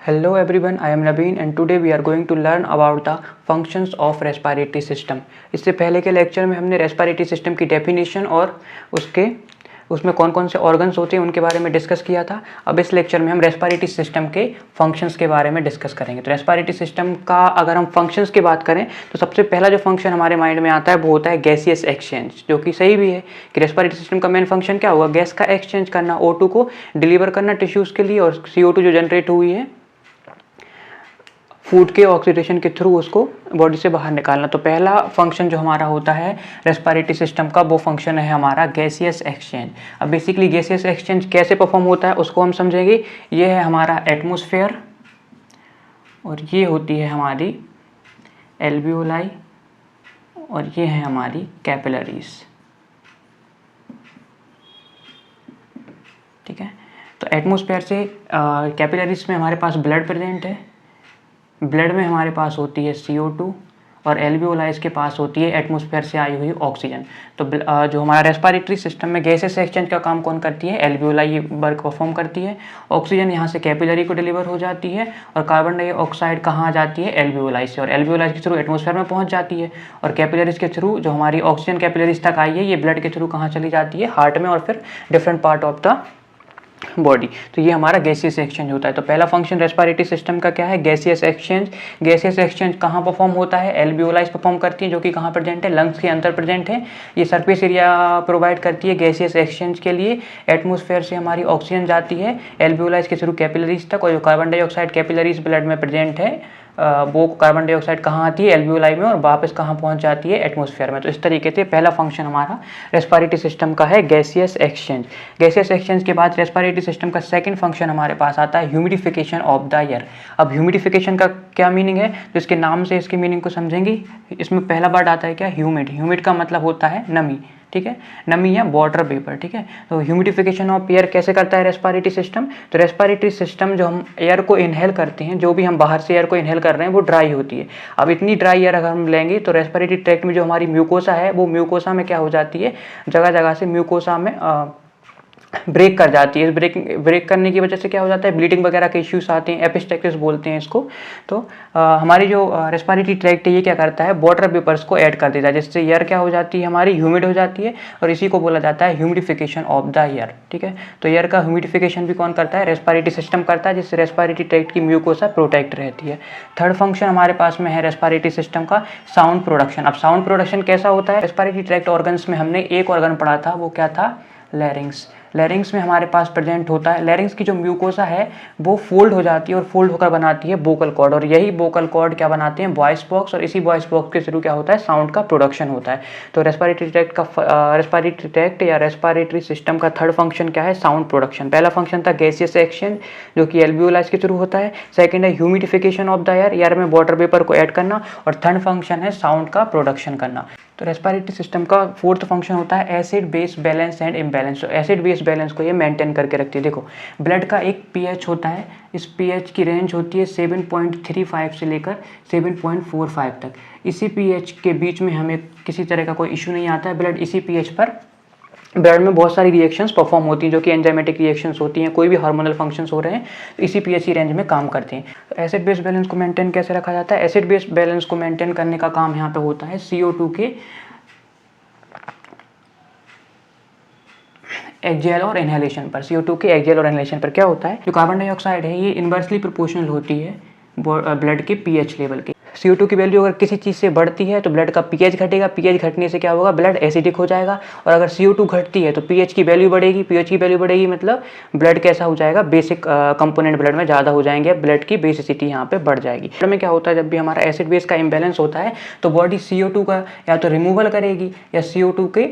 Hello everyone, I am Naveen and today we are going to learn about the functions of respiratory system। इससे पहले के lecture में हमने respiratory system की definition और उसमें कौन कौन से ऑर्गन्स होते हैं उनके बारे में डिस्कस किया था। अब इस लेक्चर में हम रेस्पिरेटरी सिस्टम के फंक्शंस के बारे में डिस्कस करेंगे। तो रेस्पिरेटरी सिस्टम का अगर हम फंक्शंस की बात करें तो सबसे पहला जो फंक्शन हमारे माइंड में आता है वो होता है गैसियस एक्सचेंज, जो कि सही भी है कि रेस्पिरेटरी सिस्टम का मेन फंक्शन क्या होगा, गैस का एक्सचेंज करना, O2 को डिलीवर करना टिश्यूज़ के लिए और CO2 जो जनरेट हुई है फूड के ऑक्सीडेशन के थ्रू उसको बॉडी से बाहर निकालना। तो पहला फंक्शन जो हमारा होता है रेस्पिरेटरी सिस्टम का वो फंक्शन है हमारा गैसियस एक्सचेंज। अब बेसिकली गैसियस एक्सचेंज कैसे परफॉर्म होता है उसको हम समझेंगे। ये है हमारा एटमॉस्फेयर और ये होती है हमारी एल्वियोलाई और ये है हमारी कैपिलरीज। ठीक है, तो एटमॉस्फेयर से कैपिलरीज में हमारे पास ब्लड प्रेजेंट है, ब्लड में हमारे पास होती है CO2 और एल्वियोलाइज के पास होती है एटमॉस्फेयर से आई हुई ऑक्सीजन। तो जो हमारा रेस्पिरेटरी सिस्टम में गैसेस एक्सचेंज का काम कौन करती है, एल्वियोलाई वर्क परफॉर्म करती है। ऑक्सीजन यहाँ से कैपिलरी को डिलीवर हो जाती है और कार्बन डाइऑक्साइड कहाँ आ जाती है, एल्वियोलाई से, और एल्वियोलाई के थ्रू एटमॉस्फेयर में पहुँच जाती है और कैपिलरीज के थ्रू जो हमारी ऑक्सीजन कैपिलरीज तक आई है ये ब्लड के थ्रू कहाँ चली जाती है, हार्ट में और फिर different part of the body. तो ये हमारा गैसियस एक्सचेंज होता है। तो पहला फंक्शन रेस्पिरेटरी सिस्टम का क्या है, गैसियस एक्सचेंज। गैसियस एक्सचेंज कहाँ परफॉर्म होता है, एल्वियोलाइज परफॉर्म करती है जो कि कहाँ प्रेजेंट है, लंग्स के अंदर प्रेजेंट है। ये सरफेस एरिया प्रोवाइड करती है गैसियस एक्सचेंज के लिए। एटमॉस्फेयर से हमारी ऑक्सीजन जाती है एल्वियोलाइज के थ्रू कैपिलरीज तक और जो कार्बन डाइऑक्साइड कैपिलरीज ब्लड में प्रेजेंट है वो कार्बन डाइऑक्साइड कहाँ आती है, एल्वियोलाई में, और वापस कहाँ पहुँच जाती है, एटमॉस्फेयर में। तो इस तरीके से पहला फंक्शन हमारा रेस्पिरेटरी सिस्टम का है गैसियस एक्सचेंज। गैसियस एक्सचेंज के बाद रेस्पिरेटरी सिस्टम का सेकंड फंक्शन हमारे पास आता है ह्यूमिडिफिकेशन ऑफ द एयर। अब ह्यूमिडिफिकेशन का क्या मीनिंग है, तो इसके नाम से इसके मीनिंग को समझेंगे। इसमें पहला वर्ड आता है क्या, ह्यूमिड। ह्यूमिड का मतलब होता है नमी, ठीक है, नमी या वाटर वेपर। ठीक है, तो ह्यूमिडिफिकेशन ऑफ एयर कैसे करता है रेस्पिरेटरी सिस्टम, तो रेस्पिरेटरी सिस्टम जो हम एयर को इनहेल करते हैं, जो भी हम बाहर से एयर को इनहेल कर रहे हैं वो ड्राई होती है। अब इतनी ड्राई एयर अगर हम लेंगे तो रेस्पिरेटरी ट्रैक्ट में जो हमारी म्यूकोसा है वो म्यूकोसा में क्या हो जाती है, जगह जगह से म्यूकोसा में ब्रेक कर जाती है। इस ब्रेक करने की वजह से क्या हो जाता है, ब्लीडिंग वगैरह के इश्यूज आते हैं, एपिस्टेक्सिस बोलते हैं इसको। तो हमारी जो रेस्पिरेटरी ट्रैक्ट है ये क्या करता है, वाटर वेपर्स को ऐड कर देता है, जिससे एयर क्या हो जाती है, हमारी ह्यूमिड हो जाती है और इसी को बोला जाता है ह्यूमिडिफिकेशन ऑफ द एयर। ठीक है, तो एयर का ह्यूमिडिफिकेशन भी कौन करता है, रेस्पिरेटरी सिस्टम करता है, जिससे रेस्पिरेटरी ट्रैक्ट की म्यूकोसा प्रोटेक्ट रहती है। थर्ड फंक्शन हमारे पास में है रेस्पिरेटरी सिस्टम का साउंड प्रोडक्शन। अब साउंड प्रोडक्शन कैसा होता है, रेस्पिरेटरी ट्रैक्ट ऑर्गन्स में हमने एक ऑर्गन पढ़ा था, वो क्या था, लैरिंग्स। लैरिंग्स में हमारे पास प्रेजेंट होता है, लैरिंग्स की जो म्यूकोसा है वो फोल्ड हो जाती है और फोल्ड होकर बनाती है वोकल कॉर्ड, और यही वोकल कॉर्ड क्या बनाते हैं, वॉइस बॉक्स, और इसी वॉइस बॉक्स के थ्रू क्या होता है, साउंड का प्रोडक्शन होता है। तो रेस्पिरेटरी ट्रैक्ट या रेस्पिरेटरी सिस्टम का थर्ड फंक्शन क्या है, साउंड प्रोडक्शन। पहला फंक्शन था गैसियस एक्सचेंज जो कि एल्वियोलाइज के थ्रू होता है। सेकंड है humidification of the air, air में वाटर वेपर को ऐड करना, और थर्ड फंक्शन है साउंड का प्रोडक्शन करना। तो रेस्पिरेटरी सिस्टम का फोर्थ फंक्शन होता है acid base balance and imbalance. तो एसिड बेस बैलेंस को ये मेंटेन करके रखती है। देखो, ब्लड का एक pH होता है, इस pH की रेंज होती है 7.35 से लेकर 7.45 तक। इसी pH के बीच में हमें किसी तरह का कोई इशू नहीं आता है। ब्लड इसी pH पर, ब्लड में बहुत सारी रिएक्शंस परफॉर्म होती हैं जो कि एंजाइमेटिक रिएक्शंस होती हैं, कोई भी हार्मोनल फंक्शंस हो रहे हैं तो इसी pH की रेंज में काम करते हैं। तो एसिड बेस बैलेंस को मेंटेन कैसे रखा जाता है, एसिड बेस बैलेंस को मेंटेन करने का काम यहाँ पे होता है CO2 के एक्जेल और इनहेलेशन पर। CO2 के एक्जेल और इनहेलेशन पर क्या होता है, जो कार्बन डाइऑक्साइड है ये इनवर्सली प्रोपोर्शनल होती है ब्लड के pH लेवल के। CO2 की वैल्यू अगर किसी चीज़ से बढ़ती है तो ब्लड का pH घटेगा, pH घटने से क्या होगा, ब्लड एसिडिक हो जाएगा, और अगर CO2 घटती है तो pH की वैल्यू बढ़ेगी। pH की वैल्यू बढ़ेगी मतलब ब्लड कैसा हो जाएगा, बेसिक कंपोनेंट ब्लड में ज़्यादा हो जाएंगे, ब्लड की बेसिसिटी यहाँ पे बढ़ जाएगी। ब्लड में क्या होता है, जब भी हमारा एसिड बेस का इम्बैलेंस होता है तो बॉडी CO2 का या तो रिमूवल करेगी या CO2 के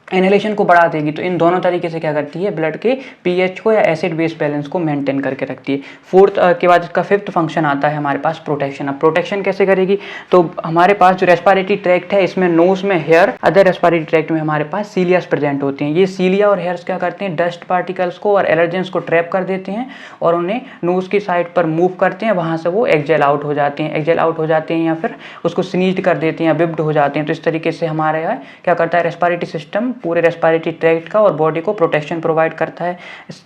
इनहेलेशन को बढ़ा देगी। तो इन दोनों तरीके से क्या करती है, ब्लड के pH को या एसिड बेस बैलेंस को मेंटेन करके रखती है। फोर्थ के बाद इसका फिफ्थ फंक्शन आता है हमारे पास प्रोटेक्शन। अब प्रोटेक्शन कैसे करेगी, तो हमारे पास जो रेस्पिरेटरी ट्रैक्ट है इसमें नोज में हेयर, अदर रेस्पिरेटरी ट्रैक्ट में हमारे पास सीलियास प्रेजेंट होते हैं। ये सीलिया और हेयर्स क्या करते हैं, डस्ट पार्टिकल्स को और एलर्जेंस को ट्रैप कर देते हैं और उन्हें नोज की साइड पर मूव करते हैं, वहाँ से वो एक्जेल आउट हो जाते हैं, या फिर उसको स्नीज्ड कर देते हैं या विप्ड हो जाते हैं। तो इस तरीके से हमारे यहाँ क्या करता है रेस्पिरेटरी सिस्टम पूरे रेस्पिरेटरी ट्रैक्ट का और बॉडी को प्रोटेक्शन प्रोवाइड करता है।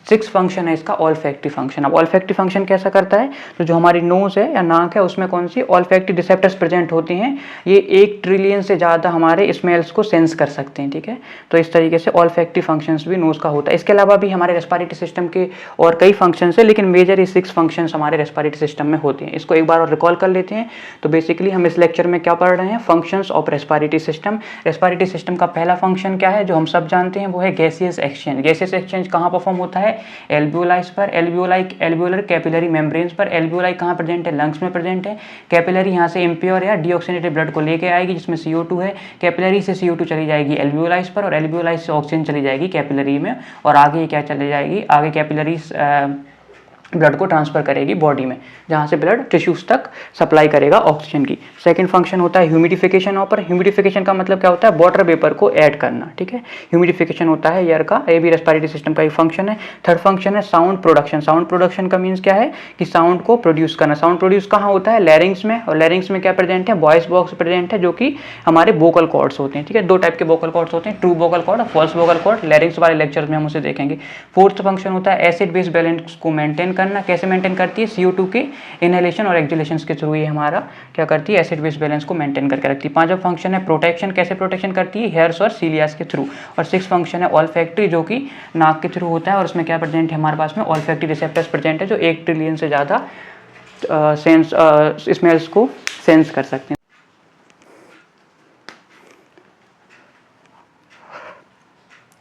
6 फंक्शन है इसका ऑल्फैक्टरी फंक्शन। अब ऑल्फैक्टरी फंक्शन कैसा करता है, तो जो हमारी नोज है या नाक है उसमें कौन सी ऑल्फैक्टरी रिसेप्टर्स प्रेजेंट होती हैं, ये 1 ट्रिलियन से ज़्यादा हमारे स्मेल्स को सेंस कर सकते हैं। ठीक है, तो इस तरीके से ऑल्फैक्टरी फंक्शंस भी नोज का होता है। इसके अलावा भी हमारे रेस्पिरेटरी सिस्टम के और कई फंक्शंस है, लेकिन मेजर ये 6 फंक्शंस हमारे रेस्पिरेटरी सिस्टम में होते हैं। इसको एक बार और रिकॉल कर लेते हैं। तो बेसिकली हम इस लेक्चर में क्या पढ़ रहे हैं, functions of respiratory system. Respiratory system का पहला फंक्शन क्या है जो हम सब जानते हैं, वो है गैसियस एक्सचेंज। गैसियस एक्सचेंज कहाँ परफॉर्म होता है, एल्वियोलाइज पर, एल्वियोलर कैपिलरी मेम्ब्रेन्स पर। एल्वियोलाई कहाँ प्रेजेंट है, लंग्स में प्रेजेंट है। कैपिलरी यहाँ से इम्प्योर या डीऑक्सीनेटेड ब्लड को लेके आएगी जिसमें CO2 है। कैपिलरी से CO2 चली जाएगी एल्वियोलाइज पर और एल्वियोलाइज से ऑक्सीजन चली जाएगी कैपिलरी में, और आगे क्या चली जाएगी, आगे कैपिलरी ब्लड को ट्रांसफर करेगी बॉडी में, जहाँ से ब्लड टिश्यूज तक सप्लाई करेगा ऑक्सीजन की। सेकंड फंक्शन होता है ह्यूमिडिफिकेशन ऑफ। ह्यूमिडिफिकेशन का मतलब क्या होता है, वाटर वेपर को ऐड करना। ठीक है, ह्यूमिडिफिकेशन होता है एयर का, ये भी रेस्पिरेटरी सिस्टम का ही फंक्शन है। थर्ड फंक्शन है साउंड प्रोडक्शन। साउंड प्रोडक्शन का मीन्स क्या है कि साउंड को प्रोड्यूस करना। साउंड प्रोड्यूस कहाँ होता है, लैरिंग्स में, और लैरिंग्स में क्या प्रेजेंट है, वॉइस बॉक्स प्रेजेंट है जो कि हमारे वोकल कॉर्ड्स होते हैं। ठीक है, 2 टाइप के वोकल कॉर्ड्स होते हैं, ट्रू वोकल कॉर्ड और फॉल्स वोकल कॉर्ड। लैरिंग्स वाले लेक्चर्स में हम उसे देखेंगे। फोर्थ फंक्शन होता है एसिड बेस बैलेंस को मेंटेन करना। कैसे मेंटेन करती है, CO2 के इनहेलेशन और एक्सहेलेशन के थ्रू ये हमारा क्या करती है, एसिड बेस बैलेंस को मेंटेन करके रखती है। पांचवा फंक्शन है प्रोटेक्शन। कैसे प्रोटेक्शन करती है, हेयर्स और सीलियास के थ्रू। और 6 फंक्शन है ऑल्फैक्टरी जो कि नाक के थ्रू होता है, और उसमें क्या प्रेजेंट है हमारे पास में, ऑल्फैक्टरी रिसेप्टर्स प्रेजेंट है जो 1 ट्रिलियन से ज़्यादा स्मेल्स को सेंस कर सकते हैं।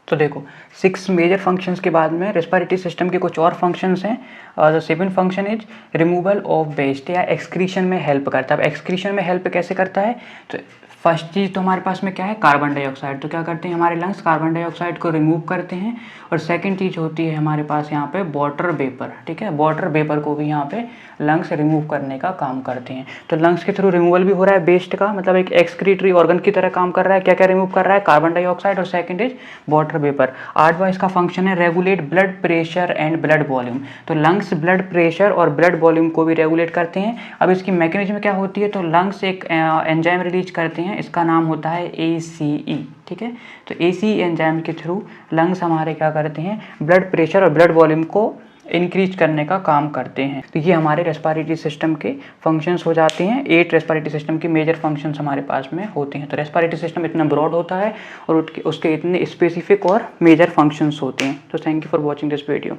तो देखो 6 मेजर फंक्शंस के बाद में रेस्पिरेटरी सिस्टम के कुछ और फंक्शंस हैं। The 7th function is removal of waste या एक्सक्रीशन में हेल्प करता है। अब एक्सक्रीशन में हेल्प कैसे करता है, तो फर्स्ट चीज़ तो हमारे पास में क्या है, कार्बन डाइऑक्साइड। तो क्या करते हैं हमारे लंग्स, कार्बन डाइऑक्साइड को रिमूव करते हैं। और सेकंड चीज़ होती है हमारे पास यहाँ पे वाटर वेपर। ठीक है, वाटर वेपर को भी यहाँ पे लंग्स रिमूव करने का काम करते हैं। तो लंग्स के थ्रू रिमूवल भी हो रहा है वेस्ट का, मतलब एक एक्सक्रीटरी ऑर्गन की तरह काम कर रहा है। क्या क्या रिमूव कर रहा है, कार्बन डाइऑक्साइड और सेकंड इज वाटर वेपर। 8वां इसका फंक्शन है regulate blood pressure and blood volume. तो लंग्स ब्लड प्रेशर और ब्लड वॉल्यूम को भी रेगुलेट करते हैं। अब इसकी मैकेनिज्म क्या होती है, तो लंग्स एक एंजाइम रिलीज करते हैं, इसका नाम होता है ACE। ठीक है, तो ACE एंजाइम के थ्रू लंग्स हमारे क्या करते हैं, ब्लड प्रेशर और ब्लड वॉल्यूम को इंक्रीज करने का काम करते हैं। तो ये हमारे रेस्पिरेटरी सिस्टम के फंक्शंस हो जाते हैं। 8 रेस्पिरेटरी सिस्टम के मेजर फंक्शंस हमारे पास में होते हैं। तो रेस्पिरेटरी सिस्टम इतना ब्रॉड होता है और उसके इतने स्पेसिफिक और मेजर फंक्शंस होते हैं। तो thank you for watching this video.